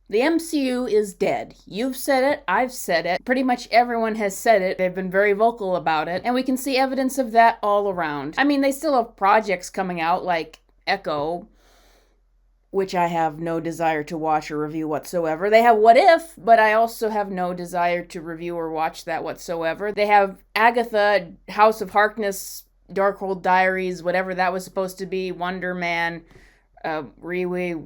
The MCU is dead. You've said it, I've said it, pretty much everyone has said it. They've been very vocal about it, and we can see evidence of that all around. I mean, they still have projects coming out like Echo, which I have no desire to watch or review whatsoever. They have What If, but I also have no desire to review or watch that whatsoever. They have Agatha, House of Harkness, Darkhold Diaries, whatever that was supposed to be, Wonder Man, Riri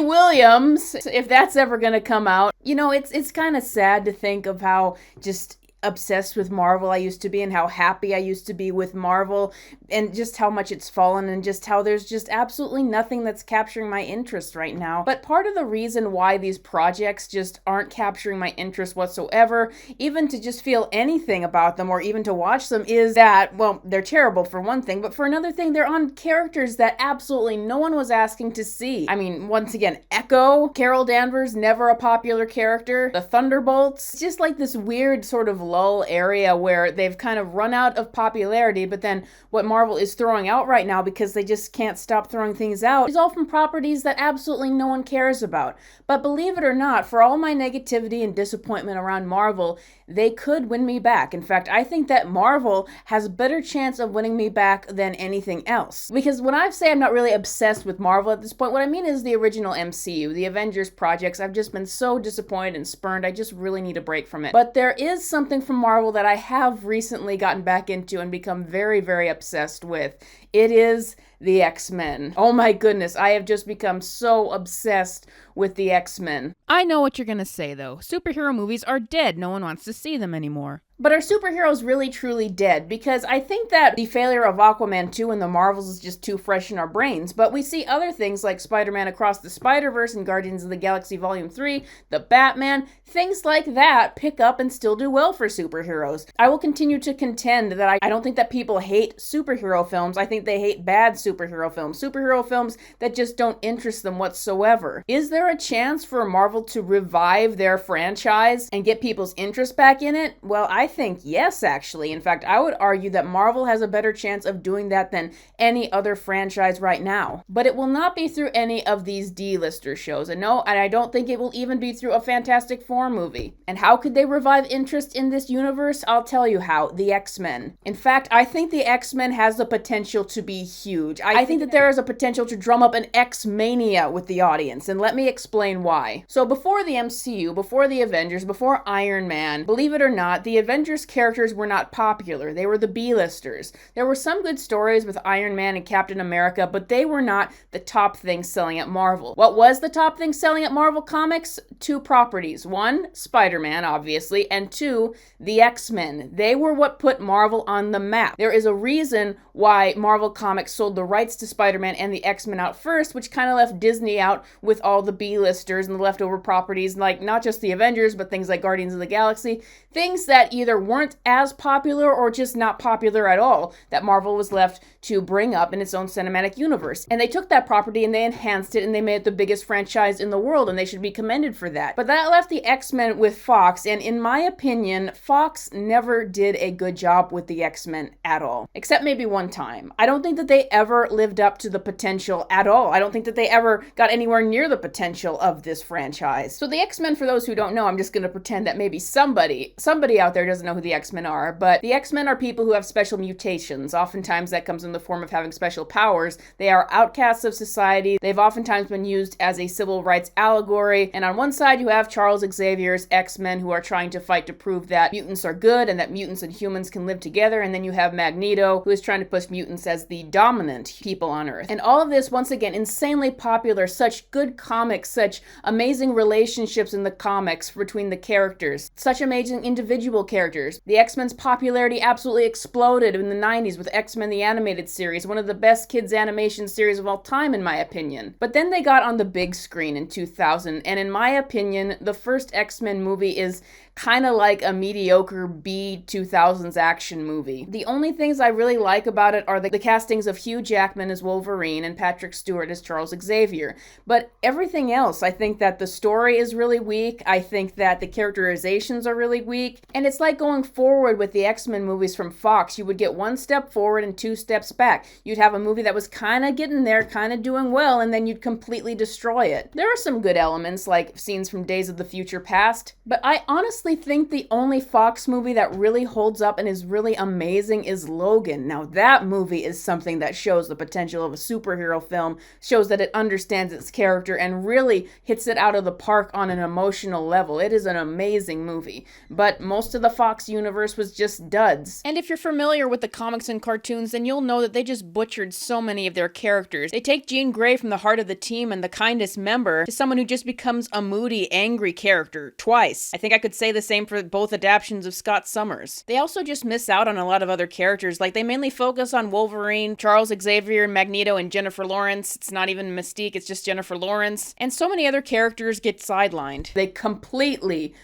Williams, if that's ever gonna come out. You know, it's kind of sad to think of how just obsessed with Marvel I used to be, and how happy I used to be with Marvel, and just how much it's fallen, and just how there's just absolutely nothing that's capturing my interest right now. But part of the reason why these projects just aren't capturing my interest whatsoever, even to just feel anything about them or even to watch them, is that, well, they're terrible for one thing, but for another thing, they're on characters that absolutely no one was asking to see. I mean, once again, Echo, Carol Danvers, never a popular character. The Thunderbolts, it's just like this weird sort of lull area where they've kind of run out of popularity, but then what Marvel is throwing out right now, because they just can't stop throwing things out, is all from properties that absolutely no one cares about. But believe it or not, for all my negativity and disappointment around Marvel, they could win me back. In fact, I think that Marvel has a better chance of winning me back than anything else. Because when I say I'm not really obsessed with Marvel at this point, what I mean is the original MCU, the Avengers projects. I've just been so disappointed and spurned. I just really need a break from it. But there is something from Marvel that I have recently gotten back into and become very, very obsessed with. It is the X-Men. Oh my goodness, I have just become so obsessed with the X-Men. I know what you're gonna say though. Superhero movies are dead. No one wants to see them anymore. But are superheroes really truly dead? Because I think that the failure of Aquaman 2 and the Marvels is just too fresh in our brains. But we see other things like Spider-Man Across the Spider-Verse and Guardians of the Galaxy Volume 3, the Batman, things like that pick up and still do well for superheroes. I will continue to contend that I don't think that people hate superhero films. I think they hate bad superhero films. Superhero films that just don't interest them whatsoever. Is there a chance for Marvel to revive their franchise and get people's interest back in it? Well, I think yes, actually. In fact, I would argue that Marvel has a better chance of doing that than any other franchise right now. But it will not be through any of these D-lister shows. And no, and I don't think it will even be through a Fantastic Four movie. And how could they revive interest in this universe? I'll tell you how. The X-Men. In fact, I think the X-Men has the potential to be huge. I think that there is a potential to drum up an X-mania with the audience. And let me explain why. So before the MCU, before the Avengers, before Iron Man, believe it or not, the Avengers characters were not popular. They were the B-listers. There were some good stories with Iron Man and Captain America, but they were not the top thing selling at Marvel. What was the top thing selling at Marvel Comics? Two properties. One, Spider-Man, obviously, and two, the X-Men. They were what put Marvel on the map. There is a reason why Marvel Comics sold the rights to Spider-Man and the X-Men out first, which kind of left Disney out with all the B-listers and the leftover properties, like not just the Avengers, but things like Guardians of the Galaxy, things that either weren't as popular or just not popular at all, that Marvel was left to bring up in its own cinematic universe. And they took that property and they enhanced it and they made it the biggest franchise in the world, and they should be commended for that. But that left the X-Men with Fox, and in my opinion, Fox never did a good job with the X-Men at all. Except maybe one time. I don't think that they ever lived up to the potential at all. I don't think that they ever got anywhere near the potential of this franchise. So the X-Men, for those who don't know, I'm just going to pretend that maybe somebody out there doesn't know who the X-Men are, but the X-Men are people who have special mutations. Oftentimes that comes in the form of having special powers. They are outcasts of society. They've oftentimes been used as a civil rights allegory. And on one side you have Charles Xavier's X-Men, who are trying to fight to prove that mutants are good and that mutants and humans can live together. And then you have Magneto, who is trying to push mutants as the dominant people on Earth. And all of this, once again, insanely popular, such good comics, such amazing relationships in the comics between the characters, such amazing individual characters. The X-Men's popularity absolutely exploded in the 90s with X-Men the Animated Series, one of the best kids animation series of all time in my opinion. But then they got on the big screen in 2000, and in my opinion, the first X-Men movie is kind of like a mediocre B-2000s action movie. The only things I really like about it are the castings of Hugh Jackman Jackman as Wolverine and Patrick Stewart as Charles Xavier. But everything else, I think that the story is really weak. I think that the characterizations are really weak. And it's like going forward with the X-Men movies from Fox. You would get one step forward and two steps back. You'd have a movie that was kind of getting there, kind of doing well, and then you'd completely destroy it. There are some good elements, like scenes from Days of the Future Past, but I honestly think the only Fox movie that really holds up and is really amazing is Logan. Now that movie is something that shows the potential of a superhero film, shows that it understands its character, and really hits it out of the park on an emotional level. It is an amazing movie, but most of the Fox universe was just duds. And if you're familiar with the comics and cartoons, then you'll know that they just butchered so many of their characters. They take Jean Grey from the heart of the team and the kindest member to someone who just becomes a moody, angry character twice. I think I could say the same for both adaptations of Scott Summers. They also just miss out on a lot of other characters. Like, they mainly focus on Wolverine, Charles Xavier, Magneto, and Jennifer Lawrence. It's not even Mystique, it's just Jennifer Lawrence. And so many other characters get sidelined. They completely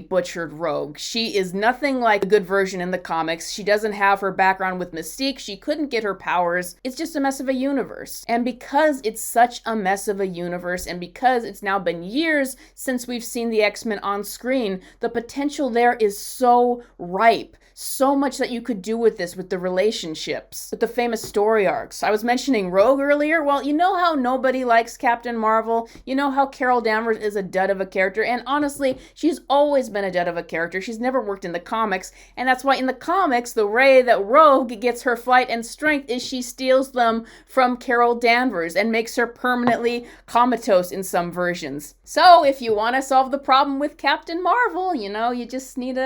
butchered Rogue. She is nothing like a good version in the comics. She doesn't have her background with Mystique. She couldn't get her powers. It's just a mess of a universe. And because it's such a mess of a universe, and because it's now been years since we've seen the X-Men on screen, the potential there is so ripe. So much that you could do with this, with the relationships, with the famous story arcs. I was mentioning Rogue earlier. Well, you know how nobody likes Captain Marvel? You know how Carol Danvers is a dud of a character? And honestly, she's always been a dud of a character. She's never worked in the comics. And that's why in the comics, the way that Rogue gets her flight and strength is she steals them from Carol Danvers and makes her permanently comatose in some versions. So if you want to solve the problem with Captain Marvel, you just need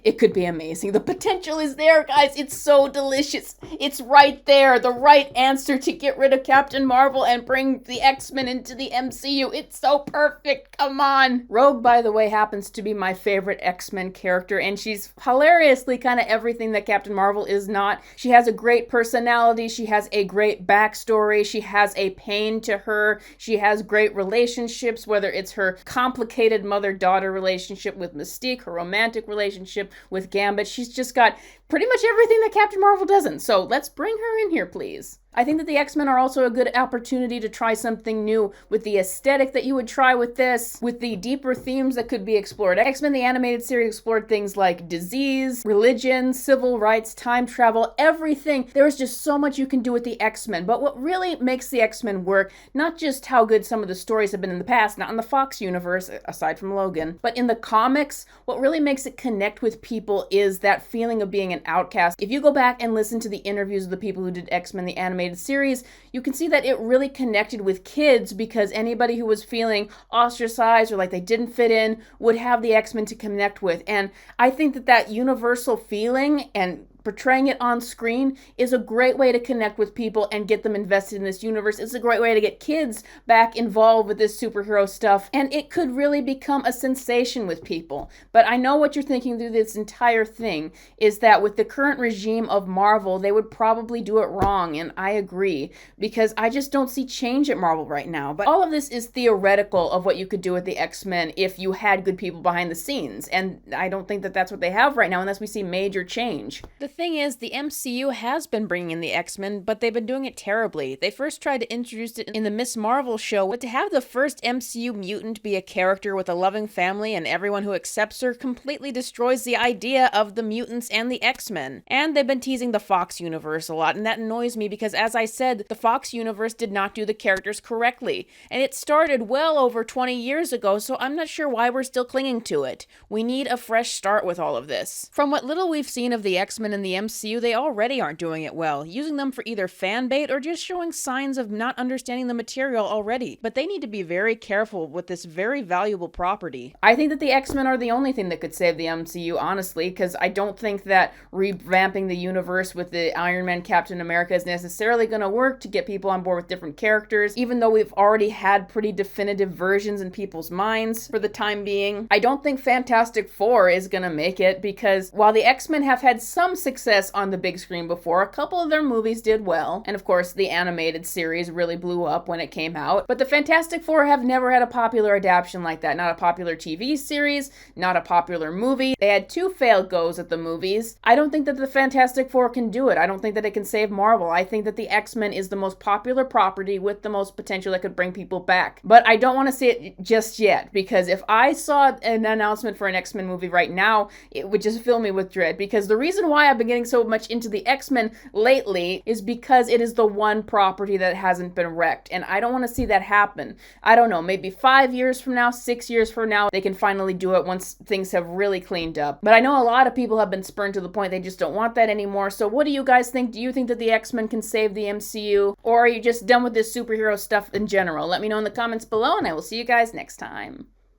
it could be amazing. The potential is there, guys. It's so delicious. It's right there. The right answer to get rid of Captain Marvel and bring the X-Men into the MCU. It's so perfect. Come on. Rogue, by the way, happens to be my favorite X-Men character, and she's hilariously kind of everything that Captain Marvel is not. She has a great personality. She has a great backstory. She has a pain to her. She has great relationships, whether it's her complicated mother-daughter relationship with Mystique, her romantic relationship with Gambit. She's just got pretty much everything that Captain Marvel doesn't. So let's bring her in here, please. I think that the X-Men are also a good opportunity to try something new with the aesthetic that you would try with this, with the deeper themes that could be explored. X-Men, the animated series, explored things like disease, religion, civil rights, time travel, everything. There's just so much you can do with the X-Men. But what really makes the X-Men work, not just how good some of the stories have been in the past, not in the Fox universe, aside from Logan, but in the comics, what really makes it connect with people is that feeling of being an outcast. If you go back and listen to the interviews of the people who did X-Men, the animated series, you can see that it really connected with kids because anybody who was feeling ostracized or like they didn't fit in would have the X-Men to connect with. And I think that that universal feeling and portraying it on screen is a great way to connect with people and get them invested in this universe. It's a great way to get kids back involved with this superhero stuff, and it could really become a sensation with people. But I know what you're thinking through this entire thing is that with the current regime of Marvel, they would probably do it wrong, and I agree, because I just don't see change at Marvel right now. But all of this is theoretical of what you could do with the X-Men if you had good people behind the scenes, and I don't think that that's what they have right now unless we see major change. The thing is, the MCU has been bringing in the X-Men, but they've been doing it terribly. They first tried to introduce it in the Miss Marvel show, but to have the first MCU mutant be a character with a loving family and everyone who accepts her completely destroys the idea of the mutants and the X-Men. And they've been teasing the Fox universe a lot, and that annoys me because, as I said, the Fox universe did not do the characters correctly. And it started well over 20 years ago, so I'm not sure why we're still clinging to it. We need a fresh start with all of this. From what little we've seen of the X-Men in the MCU, they already aren't doing it well, using them for either fan bait or just showing signs of not understanding the material already. But they need to be very careful with this very valuable property. I think that the X-Men are the only thing that could save the MCU, honestly, because I don't think that revamping the universe with the Iron Man, Captain America is necessarily going to work to get people on board with different characters, even though we've already had pretty definitive versions in people's minds for the time being. I don't think Fantastic Four is going to make it, because while the X-Men have had some success on the big screen before. A couple of their movies did well. And of course, the animated series really blew up when it came out. But the Fantastic Four have never had a popular adaptation like that. Not a popular TV series, not a popular movie. They had 2 failed goes at the movies. I don't think that the Fantastic Four can do it. I don't think that it can save Marvel. I think that the X-Men is the most popular property with the most potential that could bring people back. But I don't want to see it just yet, because if I saw an announcement for an X-Men movie right now, it would just fill me with dread. Because the reason why I've been getting so much into the X-Men lately is because it is the one property that hasn't been wrecked. And I don't want to see that happen. I don't know, maybe 5 years from now, 6 years from now, they can finally do it once things have really cleaned up. But I know a lot of people have been spurned to the point they just don't want that anymore. So what do you guys think? Do you think that the X-Men can save the MCU? Or are you just done with this superhero stuff in general? Let me know in the comments below, and I will see you guys next time.